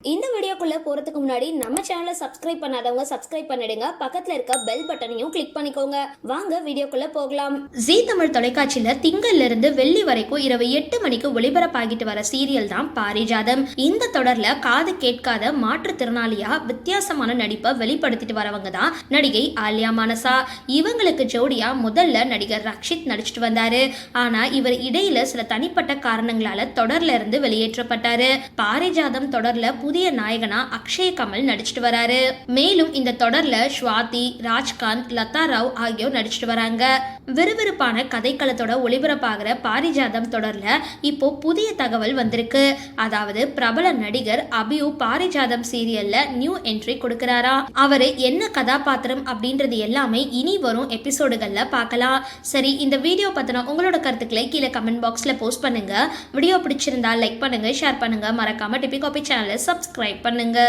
இந்த வீடியோக்குள்ள போறதுக்கு முன்னாடி நம்ம சேனலை சப்ஸ்கிரைப் பண்ணாதவங்க சப்ஸ்கிரைப் பண்ணிடுங்க. பக்கத்துல இருக்க பெல் பட்டனையும் கிளிக் பண்ணிக்கோங்க. வாங்க வீடியோக்குள்ள போகலாம். ஜீ தமிழ் தொலைக்காட்சியில திங்கள்ல இருந்து வெள்ளி வரைக்கும் இரவு 8 மணிக்கு ஒளிபரப்பாகிட்டு வர சீரியல் தான் பாரிஜாதம். இந்த தொடர்ல காது கேட்காத மாற்றுத்திறனாளியா வித்தியாசமான நடிப்பை வெளிப்படுத்திட்டு வரவங்க தான் நடிகை ஆலியா மானசா. இவங்களுக்கு ஜோடியா முதல்ல நடிகர் ரக்ஷித் நடிச்சிட்டு வந்தாரு. ஆனா இவர் இடையில சில தனிப்பட்ட காரணங்களால தொடர்ல இருந்து வெளியேற்றப்பட்டாரு. பாரிஜாதம் தொடர்ல புதிய நாயகனா அக்ஷய் கமல் நடிச்சிட்டு வராரு. மேலும் இந்த தொடர்ல ஸ்வாதி, ராஜ்காந்த், லதா ராவ் ஆகியோர் நடிச்சிட்டு வராங்க. விறுவிறுப்பான கதைக்களத்தோட ஒளிபரப்பாகிற பாரிஜாதம் தொடர்ல இப்போ புதிய தகவல் வந்திருக்கு. அதாவது பிரபல நடிகர் அபியூ பாரிஜாதம் சீரியல்ல நியூ என்ட்ரி கொடுக்கிறாரா. அவரு என்ன கதாபாத்திரம் அப்படின்றது எல்லாமே இனி வரும் எபிசோடுகள்ல பார்க்கலாம். சரி, இந்த வீடியோ பத்தின உங்களோட கருத்துக்களை கீழே கமெண்ட் பாக்ஸ்ல போஸ்ட் பண்ணுங்க. வீடியோ பிடிச்சிருந்தா லைக் பண்ணுங்க, ஷேர் பண்ணுங்க. மறக்காம டிபி காபி சேனலை சப்ஸ்கிரைப் பண்ணுங்க.